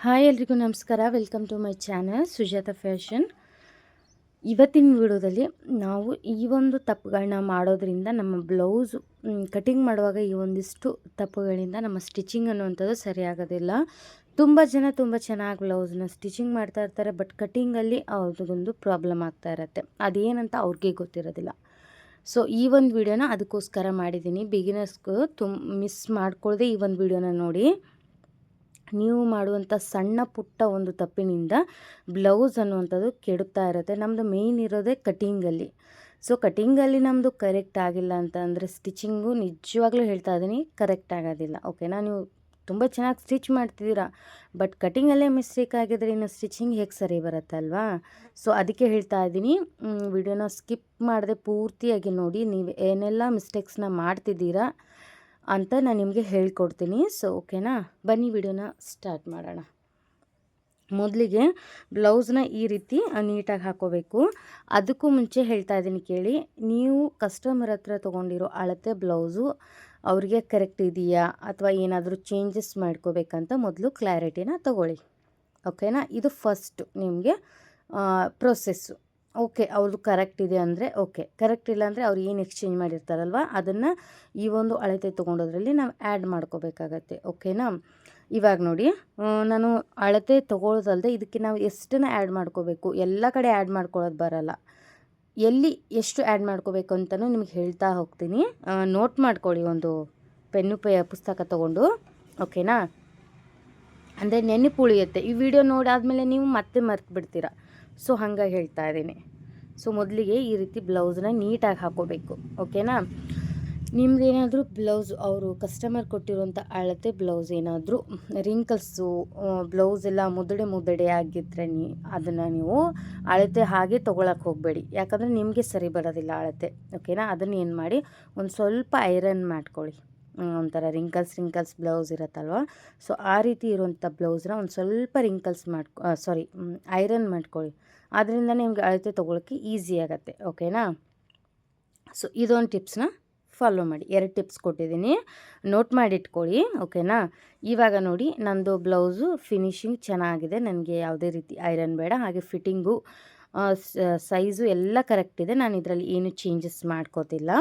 Hi ಎಲ್ರಿಗೂ ನಮಸ್ಕಾರ. Welcome to my channel Sujata fashion. ಇವತ್ತಿನ ವಿಡಿಯೋದಲ್ಲಿ ನಾವು ಈ ಒಂದು ತಪ್ಪುಗಳನ್ನ ಮಾಡೋದ್ರಿಂದ ನಮ್ಮ ಬ್ಲೌಸು ಕಟಿಂಗ್ ಮಾಡುವಾಗ ಈ ಒಂದಿಷ್ಟು ತಪ್ಪುಗಳಿಂದ ನಮ್ಮ ಸ್ಟಿಚಿಂಗ್ ಅನ್ನುವಂಥದ್ದು ಸರಿಯಾಗೋದಿಲ್ಲ. ತುಂಬ ಜನ ತುಂಬ ಚೆನ್ನಾಗಿ ಬ್ಲೌಸ್ನ ಸ್ಟಿಚಿಂಗ್ ಮಾಡ್ತಾ ಇರ್ತಾರೆ, ಬಟ್ ಕಟಿಂಗಲ್ಲಿ ಅವ್ರಿಗೊಂದು ಪ್ರಾಬ್ಲಮ್ ಆಗ್ತಾ ಇರುತ್ತೆ. ಅದೇನಂತ ಅವ್ರಿಗೆ ಗೊತ್ತಿರೋದಿಲ್ಲ. ಸೊ ಈ ಒಂದು ವಿಡಿಯೋನ ಅದಕ್ಕೋಸ್ಕರ ಮಾಡಿದ್ದೀನಿ. ಬಿಗಿನರ್ಸ್ಗೂ ಮಿಸ್ ಮಾಡ್ಕೊಳ್ಳದೆ ಈ ಒಂದು ವಿಡಿಯೋನ ನೋಡಿ. ನೀವು ಮಾಡುವಂಥ ಸಣ್ಣ ಪುಟ್ಟ ಒಂದು ತಪ್ಪಿನಿಂದ ಬ್ಲೌಸ್ ಅನ್ನುವಂಥದ್ದು ಕೆಡುತ್ತಾ ಇರುತ್ತೆ. ನಮ್ಮದು ಮೇಯ್ನ್ ಇರೋದೇ ಕಟಿಂಗಲ್ಲಿ. ಸೊ ಕಟಿಂಗಲ್ಲಿ ನಮ್ಮದು ಕರೆಕ್ಟ್ ಆಗಿಲ್ಲ ಅಂತ ಅಂದರೆ ಸ್ಟಿಚಿಂಗು ನಿಜವಾಗ್ಲೂ ಹೇಳ್ತಾ ಇದ್ದೀನಿ ಕರೆಕ್ಟ್ ಆಗೋದಿಲ್ಲ. ಓಕೆನಾ? ನೀವು ತುಂಬ ಚೆನ್ನಾಗಿ ಸ್ಟಿಚ್ ಮಾಡ್ತಿದ್ದೀರಾ, ಬಟ್ ಕಟಿಂಗಲ್ಲೇ ಮಿಸ್ಟೇಕ್ ಆಗಿದ್ರೆ ಇನ್ನು ಸ್ಟಿಚಿಂಗ್ ಹೇಗೆ ಸರಿ ಬರುತ್ತಲ್ವಾ? ಸೊ ಅದಕ್ಕೆ ಹೇಳ್ತಾ ಇದ್ದೀನಿ, ವಿಡಿಯೋನ ಸ್ಕಿಪ್ ಮಾಡದೆ ಪೂರ್ತಿಯಾಗಿ ನೋಡಿ. ನೀವು ಏನೆಲ್ಲ ಮಿಸ್ಟೇಕ್ಸ್ನ ಮಾಡ್ತಿದ್ದೀರಾ ಅಂತ ನಾನು ನಿಮಗೆ ಹೇಳ್ಕೊಡ್ತೀನಿ. ಸೊ ಓಕೆನಾ, ಬನ್ನಿ ವಿಡಿಯೋನ ಸ್ಟಾರ್ಟ್ ಮಾಡೋಣ. ಮೊದಲಿಗೆ ಬ್ಲೌಸ್ನ ಈ ರೀತಿ ನೀಟಾಗಿ ಹಾಕೋಬೇಕು. ಅದಕ್ಕೂ ಮುಂಚೆ ಹೇಳ್ತಾ ಇದ್ದೀನಿ ಕೇಳಿ. ನೀವು ಕಸ್ಟಮರ್ ಹತ್ರ ತೊಗೊಂಡಿರೋ ಅಳತೆ ಬ್ಲೌಸು ಅವ್ರಿಗೆ ಕರೆಕ್ಟ್ ಇದೆಯಾ ಅಥವಾ ಏನಾದರೂ ಚೇಂಜಸ್ ಮಾಡ್ಕೋಬೇಕಂತ ಮೊದಲು ಕ್ಲಾರಿಟಿನ ತೊಗೊಳ್ಳಿ. ಓಕೆನಾ? ಇದು ಫಸ್ಟು ನಿಮಗೆ ಪ್ರೊಸೆಸ್ಸು. ಓಕೆ, ಅವ್ರದ್ದು ಕರೆಕ್ಟ್ ಇದೆ ಅಂದರೆ ಓಕೆ, ಕರೆಕ್ಟ್ ಇಲ್ಲ ಅಂದರೆ ಅವ್ರು ಏನು ಎಕ್ಸ್ಚೇಂಜ್ ಮಾಡಿರ್ತಾರಲ್ವ ಅದನ್ನು ಈ ಒಂದು ಅಳತೆ ತೊಗೊಂಡೋದ್ರಲ್ಲಿ ನಾವು ಆ್ಯಡ್ ಮಾಡ್ಕೋಬೇಕಾಗತ್ತೆ. ಓಕೆನಾ? ಇವಾಗ ನೋಡಿ, ನಾನು ಅಳತೆ ತೊಗೊಳ್ಳೋದಲ್ಲದೆ ಇದಕ್ಕೆ ನಾವು ಎಷ್ಟನ್ನು ಆ್ಯಡ್ ಮಾಡ್ಕೋಬೇಕು, ಎಲ್ಲ ಕಡೆ ಆ್ಯಡ್ ಮಾಡ್ಕೊಳ್ಳೋದು ಬರಲ್ಲ. ಎಲ್ಲಿ ಎಷ್ಟು ಆ್ಯಡ್ ಮಾಡ್ಕೋಬೇಕು ಅಂತಲೂ ನಿಮಗೆ ಹೇಳ್ತಾ ಹೋಗ್ತೀನಿ. ನೋಟ್ ಮಾಡ್ಕೊಳ್ಳಿ ಒಂದು ಪೆನ್ನು ಪುಸ್ತಕ ತೊಗೊಂಡು. ಓಕೆನಾ? ಅಂದರೆ ನೆನಪು ಉಳಿಯುತ್ತೆ. ಈ ವಿಡಿಯೋ ನೋಡಾದಮೇಲೆ ನೀವು ಮತ್ತೆ ಮರ್ತು ಬಿಡ್ತೀರಾ. ಸೊ ಹಾಗಾಗಿ ಹೇಳ್ತಾ ಇದ್ದೀನಿ. ಸೊ ಮೊದಲಿಗೆ ಈ ರೀತಿ ಬ್ಲೌಸ್ನ ನೀಟಾಗಿ ಹಾಕೋಬೇಕು. ಓಕೆನಾ? ನಿಮ್ದೇನಾದರೂ ಬ್ಲೌಸ್ ಅವರು ಕಸ್ಟಮರ್ ಕೊಟ್ಟಿರುವಂಥ ಅಳತೆ ಬ್ಲೌಸ್ ಏನಾದರೂ ರಿಂಕಲ್ಸು, ಬ್ಲೌಸ್ ಎಲ್ಲ ಮುದ್ದಡೆ ಆಗಿದ್ದರೆ ಅದನ್ನು ನೀವು ಅಳತೆ ಹಾಗೆ ತೊಗೊಳಕ್ಕೆ ಹೋಗಬೇಡಿ. ಯಾಕಂದರೆ ನಿಮಗೆ ಸರಿ ಬರೋದಿಲ್ಲ ಅಳತೆ. ಓಕೆನಾ? ಅದನ್ನು ಏನು ಮಾಡಿ ಒಂದು ಸ್ವಲ್ಪ ಐರನ್ ಮಾಡ್ಕೊಳ್ಳಿ. ಒಂಥರ ರಿಂಕಲ್ಸ್ ಬ್ಲೌಸ್ ಇರುತ್ತಲ್ವ, ಸೊ ಆ ರೀತಿ ಇರುವಂಥ ಬ್ಲೌಸ್ನ ಒಂದು ಸ್ವಲ್ಪ ರಿಂಕಲ್ಸ್ ಐರನ್ ಮಾಡ್ಕೊಳ್ಳಿ. ಅದರಿಂದ ನಿಮಗೆ ಅಳತೆ ತೊಗೊಳಕ್ಕೆ ಈಸಿ ಆಗುತ್ತೆ. ಓಕೆನಾ? ಸೊ ಇದೊಂದು ಟಿಪ್ಸ್ನ ಫಾಲೋ ಮಾಡಿ. 2 ಟಿಪ್ಸ್ ಕೊಟ್ಟಿದ್ದೀನಿ, ನೋಟ್ ಮಾಡಿಟ್ಕೊಳ್ಳಿ. ಓಕೆನಾ? ಇವಾಗ ನೋಡಿ, ನಂದು ಬ್ಲೌಸು ಫಿನಿಶಿಂಗ್ ಚೆನ್ನಾಗಿದೆ. ನನಗೆ ಯಾವುದೇ ರೀತಿ ಐರನ್ ಬೇಡ. ಹಾಗೆ ಫಿಟ್ಟಿಂಗು ಸೈಜು ಎಲ್ಲ ಕರೆಕ್ಟ್ ಇದೆ. ನಾನು ಇದರಲ್ಲಿ ಏನು ಚೇಂಜಸ್ ಮಾಡ್ಕೋತಿಲ್ಲ.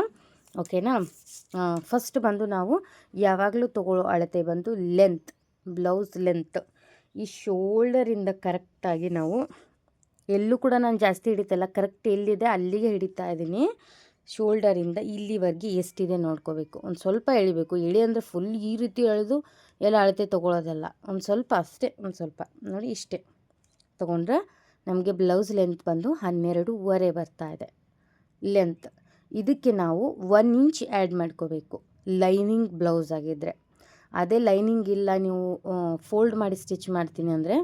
ಓಕೆನಾ? ಫಸ್ಟ್ ಬಂದು ನಾವು ಯಾವಾಗಲೂ ತೊಗೊಳ್ಳೋ ಅಳತೆ ಬಂದು ಲೆಂತ್, ಬ್ಲೌಸ್ ಲೆಂತ್. ಈ ಶೋಲ್ಡರಿಂದ ಕರೆಕ್ಟಾಗಿ ನಾವು ಎಲ್ಲೂ ಕೂಡ ನಾನು ಜಾಸ್ತಿ ಹಿಡಿತಲ್ಲ, ಕರೆಕ್ಟ್ ಎಲ್ಲಿದೆ ಅಲ್ಲಿಗೆ ಹಿಡಿತಾ ಇದ್ದೀನಿ. ಶೋಲ್ಡರಿಂದ ಇಲ್ಲಿವರೆಗೆ ಎಷ್ಟಿದೆ ನೋಡ್ಕೋಬೇಕು. ಒಂದು ಸ್ವಲ್ಪ ಎಳಿಬೇಕು. ಅಂದರೆ ಫುಲ್ ಈ ರೀತಿ ಎಳೆದು ಎಲ್ಲ ಅಳತೆ ತೊಗೊಳ್ಳೋದಲ್ಲ. ಒಂದು ಸ್ವಲ್ಪ ಅಷ್ಟೇ, ಒಂದು ಸ್ವಲ್ಪ ನೋಡಿ ಇಷ್ಟೇ ತೊಗೊಂಡ್ರೆ ನಮಗೆ ಬ್ಲೌಸ್ ಲೆಂತ್ ಬಂದು 12.5 ಬರ್ತಾ ಇದೆ ಲೆಂತ್. ಇದಕ್ಕೆ ನಾವು 1 ಇಂಚ್ ಆ್ಯಡ್ ಮಾಡ್ಕೋಬೇಕು ಲೈನಿಂಗ್ ಬ್ಲೌಸ್ ಆಗಿದ್ದರೆ. ಅದೇ ಲೈನಿಂಗ್ ಇಲ್ಲ, ನೀವು ಫೋಲ್ಡ್ ಮಾಡಿ ಸ್ಟಿಚ್ ಮಾಡ್ತೀನಿ ಅಂದರೆ,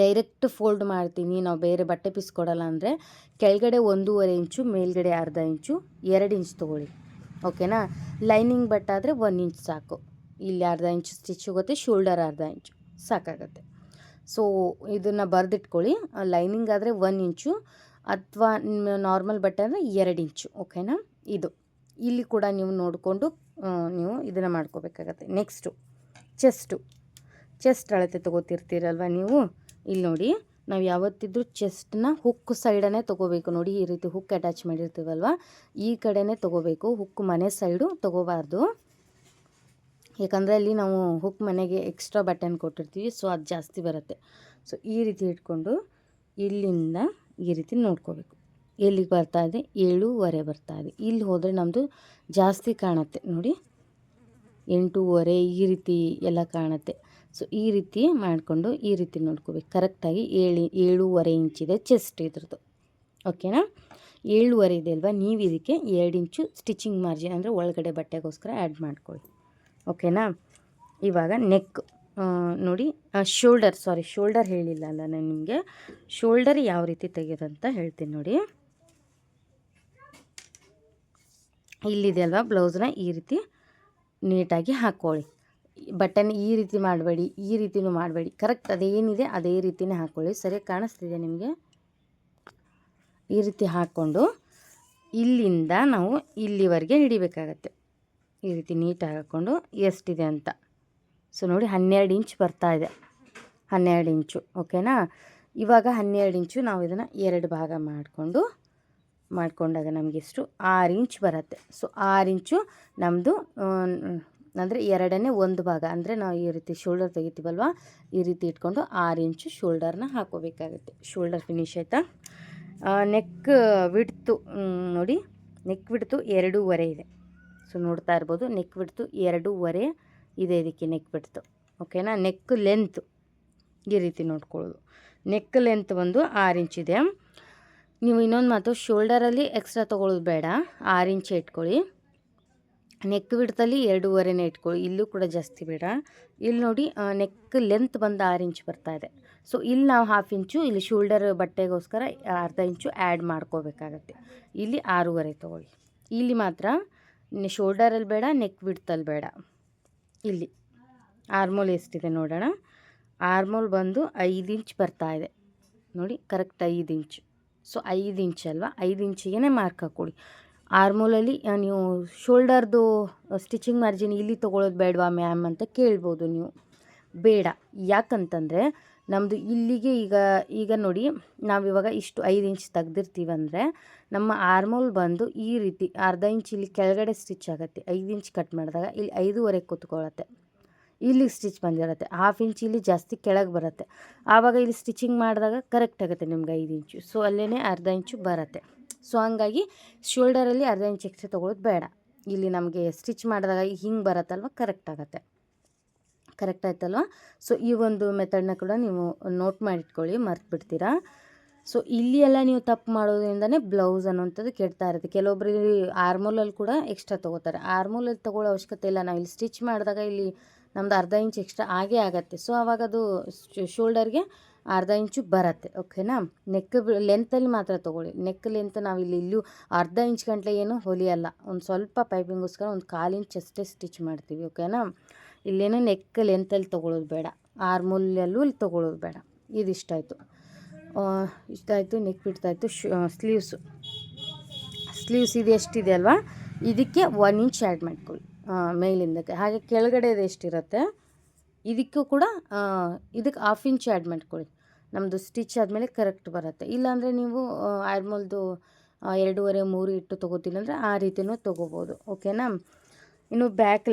ಡೈರೆಕ್ಟ್ ಫೋಲ್ಡ್ ಮಾಡ್ತೀನಿ, ನಾವು ಬೇರೆ ಬಟ್ಟೆ ಪೀಸ್ ಕೊಡಲ್ಲ ಅಂದರೆ ಕೆಳಗಡೆ 1.5 ಇಂಚು, ಮೇಲ್ಗಡೆ ಅರ್ಧ ಇಂಚು, 2 ಇಂಚ್ ತೊಗೊಳ್ಳಿ. ಓಕೆನಾ? ಲೈನಿಂಗ್ ಬಟ್ಟಾದರೆ 1 ಇಂಚ್ ಸಾಕು. ಇಲ್ಲಿ ಅರ್ಧ ಇಂಚು ಸ್ಟಿಚ್ ಹೋಗುತ್ತೆ, ಶೋಲ್ಡರ್ ಅರ್ಧ ಇಂಚು ಸಾಕಾಗುತ್ತೆ. ಸೊ ಇದನ್ನು ಬರೆದಿಟ್ಕೊಳ್ಳಿ. ಲೈನಿಂಗ್ ಆದರೆ 1 ಇಂಚು ಅಥವಾ ನಾರ್ಮಲ್ ಬಟ್ಟೆ ಅಂದರೆ 2 ಇಂಚು. ಓಕೆನಾ? ಇದು ಇಲ್ಲಿ ಕೂಡ ನೀವು ನೋಡಿಕೊಂಡು ನೀವು ಇದನ್ನು ಮಾಡ್ಕೋಬೇಕಾಗತ್ತೆ. ನೆಕ್ಸ್ಟು ಚೆಸ್ಟ್ ಅಳತೆ ತೊಗೋತಿರ್ತೀರಲ್ವ ನೀವು. ಇಲ್ಲಿ ನೋಡಿ, ನಾವು ಯಾವತ್ತಿದ್ರೂ ಚೆಸ್ಟ್ನ ಹುಕ್ ಸೈಡನ್ನೇ ತೊಗೋಬೇಕು. ನೋಡಿ, ಈ ರೀತಿ ಹುಕ್ ಅಟ್ಯಾಚ್ ಮಾಡಿರ್ತೀವಲ್ವ, ಈ ಕಡೆನೇ ತೊಗೋಬೇಕು. ಹುಕ್ ಮನೆ ಸೈಡು ತೊಗೋಬಾರ್ದು. ಯಾಕಂದರೆ ಅಲ್ಲಿ ನಾವು ಹುಕ್ ಮನೆಗೆ ಎಕ್ಸ್ಟ್ರಾ ಬಟನ್ ಕೊಟ್ಟಿರ್ತೀವಿ, ಸೊ ಅದು ಜಾಸ್ತಿ ಬರುತ್ತೆ. ಸೊ ಈ ರೀತಿ ಇಟ್ಕೊಂಡು ಇಲ್ಲಿಂದ ಈ ರೀತಿ ನೋಡ್ಕೋಬೇಕು. ಎಲ್ಲಿಗೆ ಬರ್ತಾ ಇದೆ? 7.5 ಬರ್ತಾ ಇದೆ. ಇಲ್ಲಿ ಹೋದರೆ ನಮ್ಮದು ಜಾಸ್ತಿ ಕಾಣುತ್ತೆ ನೋಡಿ, 8.5 ಈ ರೀತಿ ಎಲ್ಲ ಕಾಣುತ್ತೆ. ಸೊ ಈ ರೀತಿ ಮಾಡಿಕೊಂಡು ಈ ರೀತಿ ನೋಡ್ಕೋಬೇಕು. ಕರೆಕ್ಟಾಗಿ 7.5 ಇಂಚಿದೆ ಚೆಸ್ಟ್ ಇದ್ರದ್ದು. ಓಕೆನಾ? 7.5 ಇದೆ ಅಲ್ವಾ, ನೀವು ಇದಕ್ಕೆ 2 ಇಂಚು ಸ್ಟಿಚಿಂಗ್ ಮಾರ್ಜಿನ್ ಅಂದರೆ ಒಳಗಡೆ ಬಟ್ಟೆಗೋಸ್ಕರ ಆ್ಯಡ್ ಮಾಡ್ಕೊಳ್ಳಿ. ಓಕೆನಾ? ಇವಾಗ ನೆಕ್ ನೋಡಿ, ಶೋಲ್ಡರ್ ಹೇಳಿಲ್ಲ ಅಲ್ಲ ನಾನು ನಿಮಗೆ. ಶೋಲ್ಡರ್ ಯಾವ ರೀತಿ ತೆಗೆಯೋದಂತ ಹೇಳ್ತೀನಿ ನೋಡಿ. ಇಲ್ಲಿದೆ ಅಲ್ವಾ, ಬ್ಲೌಸ್ನ ಈ ರೀತಿ ನೀಟಾಗಿ ಹಾಕ್ಕೊಳ್ಳಿ. ಬಟನ್ ಈ ರೀತಿ ಮಾಡಬೇಡಿ, ಈ ರೀತಿನೂ ಮಾಡಬೇಡಿ. ಕರೆಕ್ಟ್ ಅದೇನಿದೆ ಅದೇ ರೀತಿನೇ ಹಾಕ್ಕೊಳ್ಳಿ. ಸರಿಯಾಗಿ ಕಾಣಿಸ್ತಿದೆ ನಿಮಗೆ? ಈ ರೀತಿ ಹಾಕ್ಕೊಂಡು ಇಲ್ಲಿಂದ ನಾವು ಇಲ್ಲಿವರೆಗೆ ಹಿಡಿಬೇಕಾಗತ್ತೆ. ಈ ರೀತಿ ನೀಟಾಗಿ ಹಾಕ್ಕೊಂಡು ಎಷ್ಟಿದೆ ಅಂತ. ಸೊ ನೋಡಿ, 12 ಇಂಚ್ ಬರ್ತಾ ಇದೆ. 12 ಇಂಚು. ಓಕೆನಾ. ಇವಾಗ 12 ಇಂಚು ನಾವು ಇದನ್ನು 2 ಭಾಗ ಮಾಡಿಕೊಂಡಾಗ ನಮಗೆಷ್ಟು 6 ಇಂಚ್ ಬರುತ್ತೆ. ಸೊ 6 ಇಂಚು ನಮ್ಮದು ಅಂದರೆ 2ನೇ 1 ಭಾಗ, ಅಂದರೆ ನಾವು ಈ ರೀತಿ ಶೋಲ್ಡರ್ ತೆಗಿತೀವಲ್ವ, ಈ ರೀತಿ ಇಟ್ಕೊಂಡು 6 ಇಂಚು ಶೋಲ್ಡರ್ನ ಹಾಕೋಬೇಕಾಗುತ್ತೆ. ಶೋಲ್ಡರ್ ಫಿನಿಶ್ ಆಯಿತಾ. ನೆಕ್ ವಿಡ್ತು ನೋಡಿ, ನೆಕ್ ವಿಡ್ತು 2.5 ಇದೆ. ಸೊ ನೋಡ್ತಾ ಇರ್ಬೋದು, ನೆಕ್ ವಿಡ್ತು 2.5 ಇದೆ ಇದಕ್ಕೆ ನೆಕ್ ವಿಡ್ತು. ಓಕೆನಾ. ನೆಕ್ ಲೆಂತ್ ಈ ರೀತಿ ನೋಡ್ಕೊಳ್ಳೋದು. ನೆಕ್ ಲೆಂತ್ ಒಂದು 6 ಇಂಚ್ ಇದೆ. ನೀವು ಇನ್ನೊಂದು ಮಾತು, ಶೋಲ್ಡರಲ್ಲಿ ಎಕ್ಸ್ಟ್ರಾ ತೊಗೊಳ್ಳೋದು ಬೇಡ, 6 ಇಂಚೇ ಇಟ್ಕೊಳ್ಳಿ. ನೆಕ್ ವಿಡ್ತಲ್ಲಿ 2.5ನೇ ಇಟ್ಕೊಳ್ಳಿ, ಇಲ್ಲೂ ಕೂಡ ಜಾಸ್ತಿ ಬೇಡ. ಇಲ್ಲಿ ನೋಡಿ ನೆಕ್ ಲೆಂತ್ ಬಂದು 6 ಇಂಚ್ ಬರ್ತಾಯಿದೆ. ಸೊ ಇಲ್ಲಿ ನಾವು 1/2 ಇಂಚು ಇಲ್ಲಿ ಶೋಲ್ಡರ್ ಬಟ್ಟೆಗೋಸ್ಕರ ಅರ್ಧ ಇಂಚು ಆ್ಯಡ್ ಮಾಡ್ಕೋಬೇಕಾಗತ್ತೆ. ಇಲ್ಲಿ 6.5 ತೊಗೊಳ್ಳಿ. ಇಲ್ಲಿ ಮಾತ್ರ ಶೋಲ್ಡರಲ್ಲಿ ಬೇಡ, ನೆಕ್ ವಿಡ್ತಲ್ಲಿ ಬೇಡ. ಇಲ್ಲಿ ಆರ್ಮೋಲ್ ಎಷ್ಟಿದೆ ನೋಡೋಣ. ಆರ್ಮೋಲ್ ಬಂದು 5 ಇಂಚ್ ಬರ್ತಾಯಿದೆ ನೋಡಿ, ಕರೆಕ್ಟ್ 5 ಇಂಚು. ಸೊ 5 ಇಂಚ್ ಅಲ್ವಾ, 5 ಇಂಚಿಗೆ ಮಾರ್ಕ್ ಹಾಕ್ಕೊಳ್ಳಿ. ಆರ್ಮೋಲಲ್ಲಿ ನೀವು ಶೋಲ್ಡರ್ದು ಸ್ಟಿಚಿಂಗ್ ಮಾರ್ಜಿನ್ ಇಲ್ಲಿ ತೊಗೊಳ್ಳೋದು ಬೇಡವಾ ಮ್ಯಾಮ್ ಅಂತ ಕೇಳ್ಬೋದು ನೀವು. ಬೇಡ, ಯಾಕಂತಂದರೆ ನಮ್ಮದು ಇಲ್ಲಿಗೆ ಈಗ ನೋಡಿ, ನಾವಿವಾಗ ಇಷ್ಟು 5 ಇಂಚ್ ತೆಗ್ದಿರ್ತೀವಂದರೆ ನಮ್ಮ ಆರ್ಮೋಲ್ ಬಂದು ಈ ರೀತಿ ಅರ್ಧ ಇಂಚ್ ಇಲ್ಲಿ ಕೆಳಗಡೆ ಸ್ಟಿಚ್ ಆಗುತ್ತೆ. 5 ಇಂಚ್ ಕಟ್ ಮಾಡಿದಾಗ ಇಲ್ಲಿ 5.5 ಕೂತ್ಕೊಳ್ಳುತ್ತೆ. ಇಲ್ಲಿ ಸ್ಟಿಚ್ ಬಂದಿರುತ್ತೆ. 1/2 ಇಂಚ್ ಇಲ್ಲಿ ಜಾಸ್ತಿ ಕೆಳಗೆ ಬರುತ್ತೆ. ಆವಾಗ ಇಲ್ಲಿ ಸ್ಟಿಚಿಂಗ್ ಮಾಡಿದಾಗ ಕರೆಕ್ಟ್ ಆಗುತ್ತೆ ನಿಮ್ಗೆ 5 ಇಂಚು. ಸೊ ಅಲ್ಲೇ ಅರ್ಧ ಇಂಚು ಬರುತ್ತೆ. ಸೊ ಹಂಗಾಗಿ ಶೋಲ್ಡರಲ್ಲಿ ಅರ್ಧ ಇಂಚ್ ಎಕ್ಸ್ಟ್ರಾ ತೊಗೊಳ್ಳೋದು ಬೇಡ. ಇಲ್ಲಿ ನಮಗೆ ಸ್ಟಿಚ್ ಮಾಡಿದಾಗ ಹಿಂಗೆ ಬರುತ್ತಲ್ವ, ಕರೆಕ್ಟ್ ಆಗುತ್ತೆ. ಕರೆಕ್ಟ್ ಆಯ್ತಲ್ವ. ಸೊ ಈ ಒಂದು ಮೆಥಡ್ನ ಕೂಡ ನೀವು ನೋಟ್ ಮಾಡಿಟ್ಕೊಳ್ಳಿ, ಮರ್ತು ಬಿಡ್ತೀರಾ. ಸೊ ಇಲ್ಲಿ ಎಲ್ಲ ನೀವು ತಪ್ಪು ಮಾಡೋದ್ರಿಂದನೇ ಬ್ಲೌಸ್ ಅನ್ನೋಂಥದ್ದು ಕೆಡ್ತಾ ಇರುತ್ತೆ. ಕೆಲವೊಬ್ರು ಆರ್ಮೋಲಲ್ಲಿ ಕೂಡ ಎಕ್ಸ್ಟ್ರಾ ತೊಗೋತಾರೆ. ಆರ್ಮೋಲಲ್ಲಿ ತೊಗೊಳ್ಳೋ ಅವಶ್ಯಕತೆ ಇಲ್ಲ. ನಾವು ಇಲ್ಲಿ ಸ್ಟಿಚ್ ಮಾಡಿದಾಗ ಇಲ್ಲಿ ನಮ್ಮದು ಅರ್ಧ ಇಂಚ್ ಎಕ್ಸ್ಟ್ರಾ ಆಗೇ ಆಗುತ್ತೆ. ಸೊ ಆವಾಗ ಅದು ಶೋಲ್ಡರ್ಗೆ ಅರ್ಧ ಇಂಚು ಬರುತ್ತೆ. ಓಕೆನಾ. ನೆಕ್ ಲೆಂತಲ್ಲಿ ಮಾತ್ರ ತೊಗೊಳ್ಳಿ. ನೆಕ್ ಲೆಂತ್ ನಾವು ಇಲ್ಲೂ ಅರ್ಧ ಇಂಚ್ ಗಂಟಲೆ ಏನು ಹೊಲಿಯಲ್ಲ, ಒಂದು ಸ್ವಲ್ಪ ಪೈಪಿಂಗೋಸ್ಕರ ಒಂದು 1/4 ಇಂಚ್ ಅಷ್ಟೇ ಸ್ಟಿಚ್ ಮಾಡ್ತೀವಿ. ಓಕೆನಾ. ಇಲ್ಲೇನೋ ನೆಕ್ ಲೆಂತಲ್ಲಿ ತೊಗೊಳ್ಳೋದು ಬೇಡ, ಆರ್ಮೋಲಲ್ಲೂ ಇಲ್ಲಿ ತೊಗೊಳ್ಳೋದು ಬೇಡ. ಇದಿಷ್ಟಾಯಿತು. ಇಷ್ಟಾಯಿತು, ನೆಕ್ ಬಿಡ್ತಾಯಿತು. ಸ್ಲೀವ್ಸ್ ಇದು ಎಷ್ಟಿದೆ ಅಲ್ವಾ, ಇದಕ್ಕೆ 1 ಇಂಚ್ ಆ್ಯಡ್ ಮಾಡ್ಕೊಳ್ಳಿ ಮೇಲಿಂದಕ್ಕೆ. ಹಾಗೆ ಕೆಳಗಡೆದು ಎಷ್ಟಿರುತ್ತೆ ಇದಕ್ಕೂ ಕೂಡ ಇದಕ್ಕೆ 1/2 ಇಂಚ್ ಆ್ಯಡ್ ಮಾಡ್ಕೊಳ್ಳಿ. ನಮ್ಮದು ಸ್ಟಿಚ್ ಆದಮೇಲೆ ಕರೆಕ್ಟ್ ಬರುತ್ತೆ. ಇಲ್ಲಾಂದರೆ ನೀವು ಆರ್ಮೋಲ್ದು 2.5 3 ಇಟ್ಟು ತೊಗೋತೀನಿ ಅಂದರೆ ಆ ರೀತಿಯೂ ತೊಗೋಬೋದು. ಓಕೆನಾ. ಇನ್ನು ಬ್ಯಾಕ್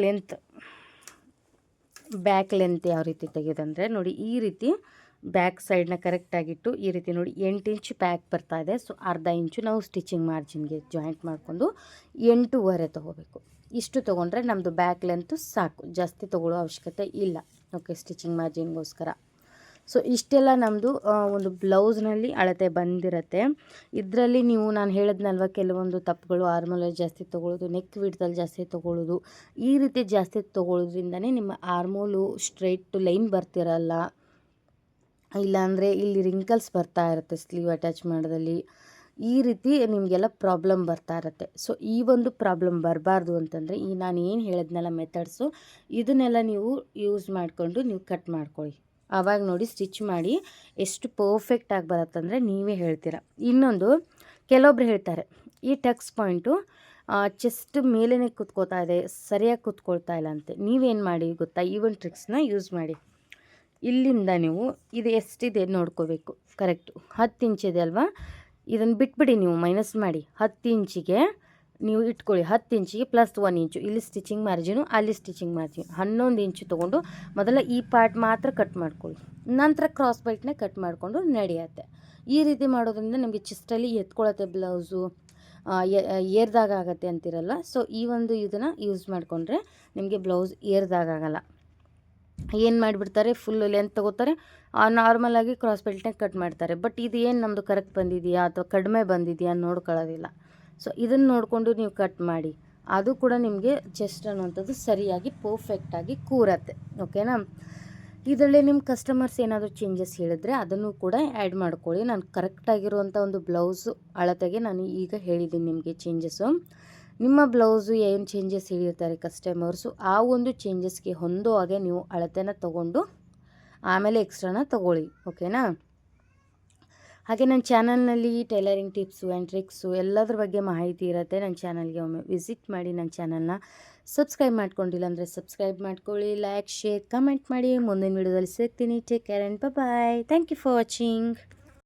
ಲೆಂತ್ ಯಾವ ರೀತಿ ತೆಗೆಯೋದಂದರೆ ನೋಡಿ, ಈ ರೀತಿ ಬ್ಯಾಕ್ ಸೈಡ್ನ ಕರೆಕ್ಟಾಗಿಟ್ಟು ಈ ರೀತಿ ನೋಡಿ 8 ಇಂಚ್ ಬ್ಯಾಕ್ ಬರ್ತಾಯಿದೆ. ಸೊ ಅರ್ಧ ಇಂಚು ನಾವು ಸ್ಟಿಚಿಂಗ್ ಮಾರ್ಜಿನ್ಗೆ ಜಾಯಿಂಟ್ ಮಾಡಿಕೊಂಡು 8.5 ತೊಗೋಬೇಕು. ಇಷ್ಟು ತೊಗೊಂಡ್ರೆ ನಮ್ಮದು ಬ್ಯಾಕ್ ಲೆಂತು ಸಾಕು, ಜಾಸ್ತಿ ತೊಗೊಳ್ಳೋ ಅವಶ್ಯಕತೆ ಇಲ್ಲ. Okay, stitching ಮಾರ್ಜಿನ್ಗೋಸ್ಕರ. ಸೊ ಇಷ್ಟೆಲ್ಲ ನಮ್ಮದು ಒಂದು ಬ್ಲೌಸ್ನಲ್ಲಿ ಅಳತೆ ಬಂದಿರುತ್ತೆ. ಇದರಲ್ಲಿ ನೀವು ನಾನು ಹೇಳಿದ್ನಲ್ವ, ಕೆಲವೊಂದು ತಪ್ಪುಗಳು, ಆರ್ಮೋಲಲ್ಲಿ ಜಾಸ್ತಿ ತೊಗೊಳ್ಳೋದು, ನೆಕ್ ವಿಡ್ತಲ್ಲಿ ಜಾಸ್ತಿ ತೊಗೊಳ್ಳೋದು, ಈ ರೀತಿ ಜಾಸ್ತಿ ತೊಗೊಳ್ಳೋದ್ರಿಂದನೇ ನಿಮ್ಮ ಆರ್ಮೋಲು ಸ್ಟ್ರೈಟ್ ಲೈನ್ ಬರ್ತಿರಲ್ಲ, ಇಲ್ಲಾಂದರೆ ಇಲ್ಲಿ ರಿಂಕಲ್ಸ್ ಬರ್ತಾ ಇರುತ್ತೆ ಸ್ಲೀವ್ ಅಟ್ಯಾಚ್ ಮಾಡೋದಲ್ಲಿ. ಈ ರೀತಿ ನಿಮಗೆಲ್ಲ ಪ್ರಾಬ್ಲಮ್ ಬರ್ತಾ ಇರುತ್ತೆ. ಸೊ ಈ ಒಂದು ಪ್ರಾಬ್ಲಮ್ ಬರಬಾರ್ದು ಅಂತಂದರೆ ಈ ನಾನು ಏನು ಹೇಳಿದ್ನಲ್ಲ ಮೆಥಡ್ಸು, ಇದನ್ನೆಲ್ಲ ನೀವು ಯೂಸ್ ಮಾಡಿಕೊಂಡು ನೀವು ಕಟ್ ಮಾಡ್ಕೊಳ್ಳಿ. ಆವಾಗ ನೋಡಿ ಸ್ಟಿಚ್ ಮಾಡಿ ಎಷ್ಟು ಪರ್ಫೆಕ್ಟಾಗಿ ಬರುತ್ತಂದರೆ ನೀವೇ ಹೇಳ್ತೀರ. ಇನ್ನೊಂದು, ಕೆಲವೊಬ್ರು ಹೇಳ್ತಾರೆ ಈ ಟಕ್ಸ್ ಪಾಯಿಂಟು ಚೆಸ್ಟ್ ಮೇಲೇ ಕೂತ್ಕೋತಾ ಇದೆ, ಸರಿಯಾಗಿ ಕೂತ್ಕೊಳ್ತಾ ಇಲ್ಲ ಅಂತೆ. ನೀವೇನು ಮಾಡಿ ಗೊತ್ತಾ, ಈ ಒಂದು ಟ್ರಿಕ್ಸ್ನ ಯೂಸ್ ಮಾಡಿ. ಇಲ್ಲಿಂದ ನೀವು ಇದು ಎಷ್ಟಿದೆ ನೋಡ್ಕೋಬೇಕು. ಕರೆಕ್ಟು 10 ಇಂಚ್ ಇದೆ ಅಲ್ವಾ, ಇದನ್ನು ಬಿಟ್ಬಿಡಿ, ನೀವು ಮೈನಸ್ ಮಾಡಿ 10 ಇಂಚಿಗೆ ನೀವು ಇಟ್ಕೊಳ್ಳಿ. 10 ಇಂಚಿಗೆ ಪ್ಲಸ್ 1 ಇಂಚು ಇಲ್ಲಿ ಸ್ಟಿಚಿಂಗ್ ಮಾರ್ಜಿನು, ಅಲ್ಲಿ ಸ್ಟಿಚಿಂಗ್ ಮಾರ್ಜಿನ್ 11 ಇಂಚು ತೊಗೊಂಡು ಮೊದಲ ಈ ಪಾರ್ಟ್ ಮಾತ್ರ ಕಟ್ ಮಾಡ್ಕೊಳ್ಳಿ. ನಂತರ ಕ್ರಾಸ್ ಬೈಟ್ನ ಕಟ್ ಮಾಡಿಕೊಂಡು ನಡೆಯುತ್ತೆ. ಈ ರೀತಿ ಮಾಡೋದ್ರಿಂದ ನಮಗೆ ಚೆಸ್ಟಲ್ಲಿ ಎತ್ಕೊಳ್ಳುತ್ತೆ ಬ್ಲೌಸು, ಏರ್ದಾಗ ಆಗುತ್ತೆ ಅಂತಿರಲ್ಲ. ಸೊ ಈ ಒಂದು ಇದನ್ನು ಯೂಸ್ ಮಾಡಿಕೊಂಡ್ರೆ ನಿಮಗೆ ಬ್ಲೌಸ್ ಏರ್ದಾಗಲ್ಲ. ಏನು ಮಾಡಿಬಿಡ್ತಾರೆ, ಫುಲ್ ಲೆಂತ್ ತೊಗೋತಾರೆ, ನಾರ್ಮಲಾಗಿ ಕ್ರಾಸ್ ಬೆಲ್ಟ್ನಾಗ ಕಟ್ ಮಾಡ್ತಾರೆ. ಬಟ್ ಇದು ಏನು ನಮ್ಮದು ಕರೆಕ್ಟ್ ಬಂದಿದೆಯಾ ಅಥವಾ ಕಡಿಮೆ ಬಂದಿದೆಯಾ ನೋಡ್ಕೊಳ್ಳೋದಿಲ್ಲ. ಸೊ ಇದನ್ನು ನೋಡಿಕೊಂಡು ನೀವು ಕಟ್ ಮಾಡಿ, ಅದು ಕೂಡ ನಿಮಗೆ ಚೆಸ್ಟ್ ಅನ್ನುವಂಥದ್ದು ಸರಿಯಾಗಿ ಪರ್ಫೆಕ್ಟಾಗಿ ಕೂರತ್ತೆ. ಓಕೆನಾ. ಇದರಲ್ಲೇ ನಿಮ್ಮ ಕಸ್ಟಮರ್ಸ್ ಏನಾದರೂ ಚೇಂಜಸ್ ಹೇಳಿದ್ರೆ ಅದನ್ನು ಕೂಡ ಆ್ಯಡ್ ಮಾಡ್ಕೊಳ್ಳಿ. ನಾನು ಕರೆಕ್ಟಾಗಿರುವಂಥ ಒಂದು ಬ್ಲೌಸು ಅಳತೆಗೆ ನಾನು ಈಗ ಹೇಳಿದ್ದೀನಿ ನಿಮಗೆ ಚೇಂಜಸ್ಸು. ನಿಮ್ಮ ಬ್ಲೌಸು ಏನು ಚೇಂಜಸ್ ಹೇಳಿರ್ತಾರೆ ಕಸ್ಟಮರ್ಸು, ಆ ಒಂದು ಚೇಂಜಸ್ಗೆ ಹೊಂದೋ ಹಾಗೆ ನೀವು ಅಳತೆನ ತೊಗೊಂಡು ಆಮೇಲೆ ಎಕ್ಸ್ಟ್ರಾನ ತೊಗೊಳ್ಳಿ. ಓಕೆನಾ. ಹಾಗೆ ನನ್ನ ಚಾನಲ್ನಲ್ಲಿ ಟೈಲರಿಂಗ್ ಟಿಪ್ಸು ಆ್ಯಂಡ್ ಟ್ರಿಕ್ಸು ಎಲ್ಲದ್ರ ಬಗ್ಗೆ ಮಾಹಿತಿ ಇರುತ್ತೆ. ನನ್ನ ಚಾನಲ್ಗೆ ಒಮ್ಮೆ ವಿಸಿಟ್ ಮಾಡಿ, ನನ್ನ ಚಾನಲ್ನ ಸಬ್ಸ್ಕ್ರೈಬ್ ಮಾಡ್ಕೊಂಡಿಲ್ಲ ಅಂದರೆ ಸಬ್ಸ್ಕ್ರೈಬ್ ಮಾಡ್ಕೊಳ್ಳಿ, ಲೈಕ್, ಶೇರ್, ಕಮೆಂಟ್ ಮಾಡಿ. ಮುಂದಿನ ವಿಡಿಯೋದಲ್ಲಿ ಸಿಗ್ತೀನಿ. Take care and bye. Thank you for watching.